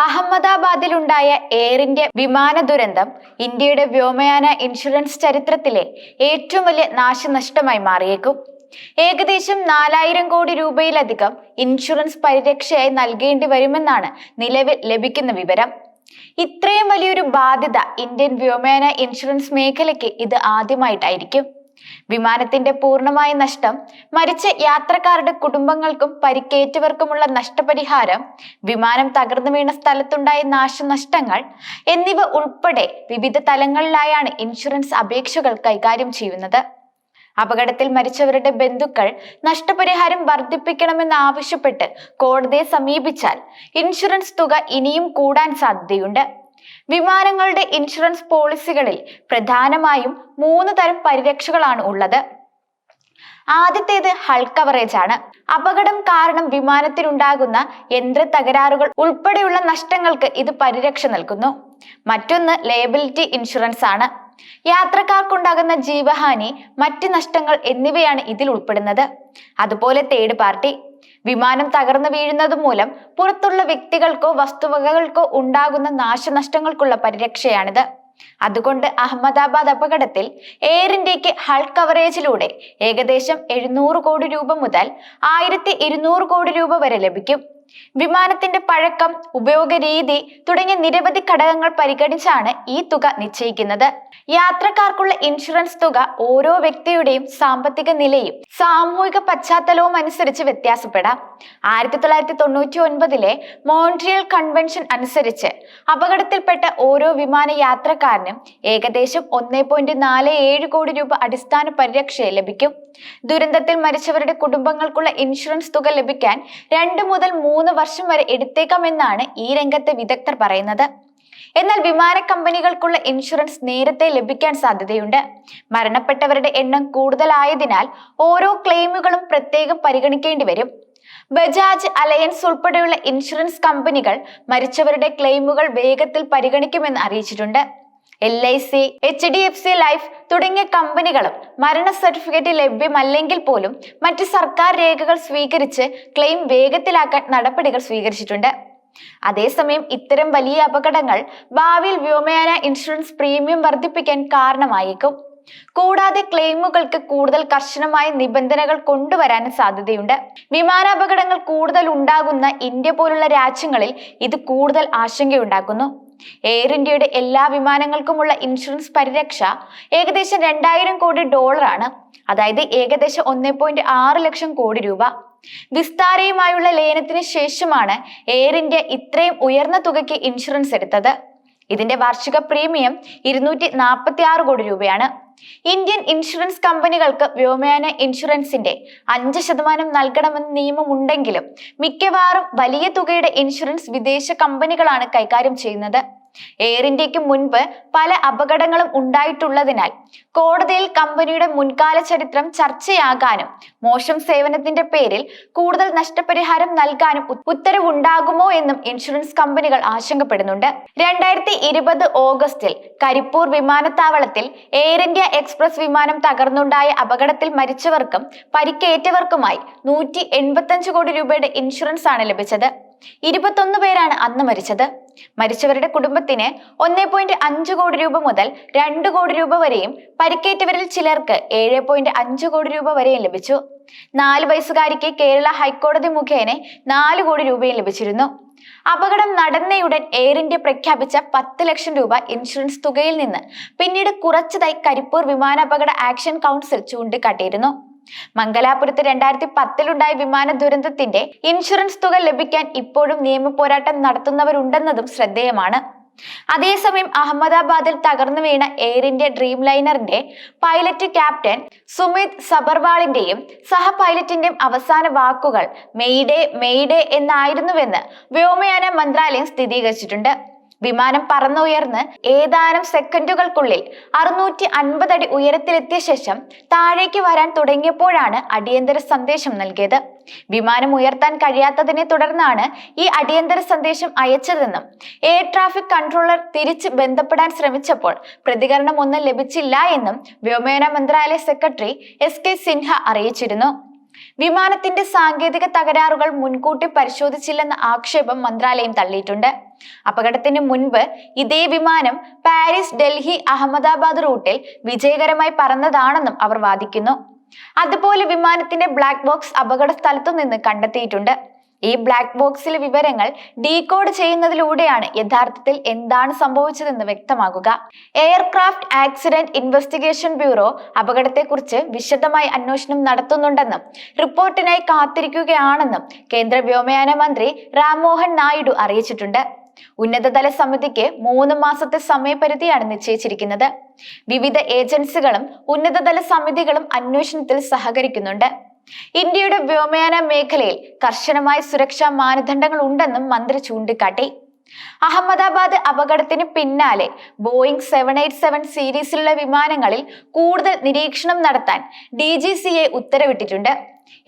അഹമ്മദാബാദിലുണ്ടായ air India വിമാന ദുരന്തം ഇന്ത്യയുടെ വ്യോമയാന ഇൻഷുറൻസ് ചരിത്രത്തിലെ ഏറ്റവും വലിയ നാശനഷ്ടമായി മാറിയേക്കും. ഏകദേശം 4000 കോടി രൂപയിലധികം ഇൻഷുറൻസ് പരിരക്ഷയായി നൽകേണ്ടി വരുമെന്നാണ് നിലവിൽ ലഭിക്കുന്ന വിവരം. ഇത്രയും വലിയൊരു ബാധ്യത ഇന്ത്യൻ വ്യോമയാന ഇൻഷുറൻസ് മേഖലയ്ക്ക് ഇത് ആദ്യമായിട്ടായിരിക്കും. വിമാനത്തിന്റെ പൂർണ്ണമായ നഷ്ടം, മരിച്ച യാത്രക്കാരുടെ കുടുംബങ്ങൾക്കും പരിക്കേറ്റവർക്കുമുള്ള നഷ്ടപരിഹാരം, വിമാനം തകർന്നു വീണ സ്ഥലത്തുണ്ടായ നാശനഷ്ടങ്ങൾ എന്നിവ ഉൾപ്പെടെ വിവിധ തലങ്ങളിലായാണ് ഇൻഷുറൻസ് അപേക്ഷകൾ കൈകാര്യം ചെയ്യുന്നത്. അപകടത്തിൽ മരിച്ചവരുടെ ബന്ധുക്കൾ നഷ്ടപരിഹാരം വർദ്ധിപ്പിക്കണമെന്ന് ആവശ്യപ്പെട്ട് കോടതിയെ സമീപിച്ചാൽ ഇൻഷുറൻസ് തുക ഇനിയും കൂടാൻ സാധ്യതയുണ്ട്. വിമാനങ്ങളുടെ ഇൻഷുറൻസ് പോളിസികളിൽ പ്രധാനമായും 3 തരം പരിരക്ഷകളാണ് ഉള്ളത്. ആദ്യത്തേത് ഹൾ കവറേജ് ആണ്. അപകടം കാരണം വിമാനത്തിനുണ്ടാകുന്ന യന്ത്ര തകരാറുകൾ ഉൾപ്പെടെയുള്ള നഷ്ടങ്ങൾക്ക് ഇത് പരിരക്ഷ നൽകുന്നു. മറ്റൊന്ന് ലയബിലിറ്റി ഇൻഷുറൻസ് ആണ്. യാത്രക്കാർക്കുണ്ടാകുന്ന ജീവഹാനി, മറ്റ് നഷ്ടങ്ങൾ എന്നിവയാണ് ഇതിൽ ഉൾപ്പെടുന്നത്. അതുപോലെ തേർഡ് പാർട്ടി, വിമാനം തകർന്നു വീഴുന്നത് മൂലം പുറത്തുള്ള വ്യക്തികൾക്കോ വസ്തുവകകൾക്കോ ഉണ്ടാകുന്ന നാശനഷ്ടങ്ങൾക്കുള്ള പരിരക്ഷയാണിത്. അതുകൊണ്ട് അഹമ്മദാബാദ് അപകടത്തിൽ എയർ ഇന്ത്യക്ക് ഹൾ കവറേജിലൂടെ ഏകദേശം 700 കോടി രൂപ മുതൽ 1200 കോടി രൂപ വരെ ലഭിക്കും. വിമാനത്തിന്റെ പഴക്കം, ഉപയോഗ രീതി തുടങ്ങിയ നിരവധി ഘടകങ്ങൾ പരിഗണിച്ചാണ് ഈ തുക നിശ്ചയിക്കുന്നത്. യാത്രക്കാർക്കുള്ള ഇൻഷുറൻസ് തുക ഓരോ വ്യക്തിയുടെയും സാമ്പത്തിക നിലയും സാമൂഹിക പശ്ചാത്തലവും അനുസരിച്ച് വ്യത്യാസപ്പെടാം. 1999 മോൺട്രിയൽ കൺവെൻഷൻ അനുസരിച്ച് അപകടത്തിൽപ്പെട്ട ഓരോ വിമാന യാത്രക്കാരനും ഏകദേശം 1.47 കോടി രൂപ അടിസ്ഥാന പരിരക്ഷ ലഭിക്കും. ദുരന്തത്തിൽ മരിച്ചവരുടെ കുടുംബങ്ങൾക്കുള്ള ഇൻഷുറൻസ് തുക ലഭിക്കാൻ 2 മുതൽ 3 വർഷം വരെ എടുത്തേക്കാമെന്നാണ് ഈ രംഗത്തെ വിദഗ്ധർ പറയുന്നത്. എന്നാൽ വിമാന കമ്പനികൾക്കുള്ള ഇൻഷുറൻസ് നേരത്തെ ലഭിക്കാൻ സാധ്യതയുണ്ട്. മരണപ്പെട്ടവരുടെ എണ്ണം കൂടുതലായതിനാൽ ഓരോ ക്ലെയിമുകളും പ്രത്യേകം പരിഗണിക്കേണ്ടി വരും. ബജാജ് അലയൻസ് ഉൾപ്പെടെയുള്ള ഇൻഷുറൻസ് കമ്പനികൾ മരിച്ചവരുടെ ക്ലെയിമുകൾ വേഗത്തിൽ പരിഗണിക്കുമെന്ന് അറിയിച്ചിട്ടുണ്ട്. LIC, HDFC ലൈഫ് തുടങ്ങിയ കമ്പനികളും മരണ സർട്ടിഫിക്കറ്റ് ലഭ്യമല്ലെങ്കിൽ പോലും മറ്റ് സർക്കാർ രേഖകൾ സ്വീകരിച്ച് ക്ലെയിം വേഗത്തിലാക്കാൻ നടപടികൾ സ്വീകരിച്ചിട്ടുണ്ട്. അതേസമയം ഇത്തരം വലിയ അപകടങ്ങൾ ഭാവിയിൽ വ്യോമയാന ഇൻഷുറൻസ് പ്രീമിയം വർദ്ധിപ്പിക്കാൻ കാരണമായേക്കും. കൂടാതെ ക്ലെയിമുകൾക്ക് കൂടുതൽ കർശനമായ നിബന്ധനകൾ കൊണ്ടുവരാനും സാധ്യതയുണ്ട്. വിമാനാപകടങ്ങൾ കൂടുതൽ ഉണ്ടാകുന്ന ഇന്ത്യ പോലുള്ള രാജ്യങ്ങളിൽ ഇത് കൂടുതൽ ആശങ്കയുണ്ടാക്കുന്നു. എയർ ഇന്ത്യയുടെ എല്ലാ വിമാനങ്ങൾക്കുമുള്ള ഇൻഷുറൻസ് പരിരക്ഷ ഏകദേശം $2000 കോടി ആണ്. അതായത് ഏകദേശം 1.6 ലക്ഷം കോടി രൂപ. വിസ്താരയുമായുള്ള ലയനത്തിന് ശേഷമാണ് എയർ ഇന്ത്യ ഇത്രയും ഉയർന്ന തുകയ്ക്ക് ഇൻഷുറൻസ് എടുത്തത്. ഇതിന്റെ വാർഷിക പ്രീമിയം 246 കോടി രൂപയാണ്. ഇന്ത്യൻ ഇൻഷുറൻസ് കമ്പനികൾക്ക് വ്യോമയാന ഇൻഷുറൻസിന്റെ 5% നൽകണമെന്ന് നിയമമുണ്ടെങ്കിലും മിക്കവാറും വലിയ തുകയുടെ ഇൻഷുറൻസ് വിദേശ കമ്പനികളാണ് കൈകാര്യം ചെയ്യുന്നത്. എയർ ഇന്ത്യക്ക് മുൻപ് പല അപകടങ്ങളും ഉണ്ടായിട്ടുള്ളതിനാൽ കോടതിയിൽ കമ്പനിയുടെ മുൻകാല ചരിത്രം ചർച്ചയാകാനും മോശം സേവനത്തിന്റെ പേരിൽ കൂടുതൽ നഷ്ടപരിഹാരം നൽകാനും ഉത്തരവുണ്ടാകുമോ എന്നും ഇൻഷുറൻസ് കമ്പനികൾ ആശങ്കപ്പെടുന്നുണ്ട്. 2020 ഓഗസ്റ്റിൽ കരിപ്പൂർ വിമാനത്താവളത്തിൽ എയർ ഇന്ത്യ എക്സ്പ്രസ് വിമാനം തകർന്നുണ്ടായ അപകടത്തിൽ മരിച്ചവർക്കും പരിക്കേറ്റവർക്കുമായി 185 കോടി രൂപയുടെ ഇൻഷുറൻസ് ആണ് ലഭിച്ചത്. 21 പേരാണ് അന്ന് മരിച്ചത്. മരിച്ചവരുടെ കുടുംബത്തിന് 1.5 കോടി രൂപ മുതൽ 2 കോടി രൂപ വരെയും പരിക്കേറ്റവരിൽ ചിലർക്ക് 7.5 കോടി രൂപ വരെയും ലഭിച്ചു. 4 വയസ്സുകാരിക്ക് കേരള ഹൈക്കോടതി മുഖേന 4 കോടി രൂപയും ലഭിച്ചിരുന്നു. അപകടം നടന്നയുടൻ എയർ ഇന്ത്യ പ്രഖ്യാപിച്ച 10 ലക്ഷം രൂപ ഇൻഷുറൻസ് തുകയിൽ നിന്ന് പിന്നീട് കുറച്ചതായി കരിപ്പൂർ വിമാനാപകട ആക്ഷൻ കൗൺസിൽ ചൂണ്ടിക്കാട്ടിയിരുന്നു. മംഗലാപുരത്ത് 2010 വിമാന ദുരന്തത്തിന്റെ ഇൻഷുറൻസ് തുക ലഭിക്കാൻ ഇപ്പോഴും നിയമ പോരാട്ടം നടത്തുന്നവരുണ്ടെന്നതും ശ്രദ്ധേയമാണ്. അതേസമയം അഹമ്മദാബാദിൽ തകർന്നു വീണ എയർ ഇന്ത്യ ഡ്രീം ലൈനറിന്റെ പൈലറ്റ് ക്യാപ്റ്റൻ സുമിത് സബർവാളിന്റെയും സഹ പൈലറ്റിന്റെയും അവസാന വാക്കുകൾ മെയ്ഡേ എന്നായിരുന്നുവെന്ന് വ്യോമയാന മന്ത്രാലയം സ്ഥിരീകരിച്ചിട്ടുണ്ട്. വിമാനം പറന്നുയർന്ന് ഏതാനും സെക്കൻഡുകൾക്കുള്ളിൽ 650 അടി ഉയരത്തിലെത്തിയ ശേഷം താഴേക്ക് വരാൻ തുടങ്ങിയപ്പോഴാണ് അടിയന്തര സന്ദേശം നൽകിയത്. വിമാനം ഉയർത്താൻ കഴിയാത്തതിനെ തുടർന്നാണ് ഈ അടിയന്തര സന്ദേശം അയച്ചതെന്നും എയർ ട്രാഫിക് കൺട്രോളർ തിരിച്ച് ബന്ധപ്പെടാൻ ശ്രമിച്ചപ്പോൾ പ്രതികരണം ഒന്നും ലഭിച്ചില്ല എന്നും വ്യോമയാന മന്ത്രാലയ സെക്രട്ടറി SK സിൻഹ അറിയിച്ചിരുന്നു. വിമാനത്തിന്റെ സാങ്കേതിക തകരാറുകൾ മുൻകൂട്ടി പരിശോധിച്ചില്ലെന്ന ആക്ഷേപം മന്ത്രാലയം തള്ളിയിട്ടുണ്ട്. അപകടത്തിന് മുൻപ് ഇതേ വിമാനം പാരീസ്, ഡൽഹി, അഹമ്മദാബാദ് റൂട്ടിൽ വിജയകരമായി പറന്നതാണെന്നും അവർ വാദിക്കുന്നു. അതുപോലെ വിമാനത്തിന്റെ ബ്ലാക്ക് ബോക്സ് അപകട സ്ഥലത്തു നിന്ന് കണ്ടെത്തിയിട്ടുണ്ട്. ഈ ബ്ലാക്ക് ബോക്സിലെ വിവരങ്ങൾ ഡീകോഡ് ചെയ്യുന്നതിലൂടെയാണ് യഥാർത്ഥത്തിൽ എന്താണ് സംഭവിച്ചതെന്ന് വ്യക്തമാകുക. എയർക്രാഫ്റ്റ് ആക്സിഡന്റ് ഇൻവെസ്റ്റിഗേഷൻ ബ്യൂറോ അപകടത്തെക്കുറിച്ച് വിശദമായി അന്വേഷണം നടത്തുന്നുണ്ടെന്നും റിപ്പോർട്ടിനായി കാത്തിരിക്കുകയാണെന്നും കേന്ദ്ര വ്യോമയാന മന്ത്രി രാംമോഹൻ നായിഡു അറിയിച്ചിട്ടുണ്ട്. ഉന്നതതല സമിതിക്ക് 3 മാസത്തെ സമയപരിധിയാണ് നിശ്ചയിച്ചിരിക്കുന്നത്. വിവിധ ഏജൻസികളും ഉന്നതതല സമിതികളും അന്വേഷണത്തിൽ സഹകരിക്കുന്നുണ്ട്. ഇന്ത്യയുടെ വ്യോമയാന മേഖലയിൽ കർശനമായ സുരക്ഷാ മാനദണ്ഡങ്ങൾ ഉണ്ടെന്നും മന്ത്രി ചൂണ്ടിക്കാട്ടി. അഹമ്മദാബാദ് അപകടത്തിന് പിന്നാലെ ബോയിംഗ് 787 സീരീസിലുള്ള വിമാനങ്ങളിൽ കൂടുതൽ നിരീക്ഷണം നടത്താൻ DGCA ഉത്തരവിട്ടിട്ടുണ്ട്.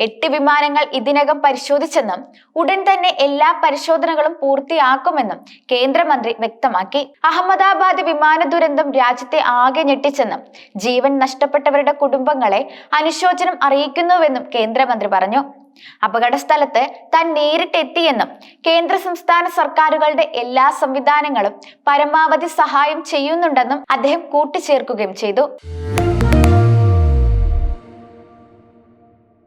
8 വിമാനങ്ങൾ ഇതിനകം പരിശോധിച്ചെന്നും ഉടൻ തന്നെ എല്ലാ പരിശോധനകളും പൂർത്തിയാക്കുമെന്നും കേന്ദ്രമന്ത്രി വ്യക്തമാക്കി. അഹമ്മദാബാദ് വിമാന ദുരന്തം രാജ്യത്തെ ആകെ ഞെട്ടിച്ചെന്നും ജീവൻ നഷ്ടപ്പെട്ടവരുടെ കുടുംബങ്ങളെ അനുശോചനം അറിയിക്കുന്നുവെന്നും കേന്ദ്രമന്ത്രി പറഞ്ഞു. അപകട സ്ഥലത്ത് താൻ നേരിട്ടെത്തിയെന്നും കേന്ദ്ര സംസ്ഥാന സർക്കാരുകളുടെ എല്ലാ സംവിധാനങ്ങളും പരമാവധി സഹായം ചെയ്യുന്നുണ്ടെന്നും അദ്ദേഹം കൂട്ടിച്ചേർക്കുകയും ചെയ്തു.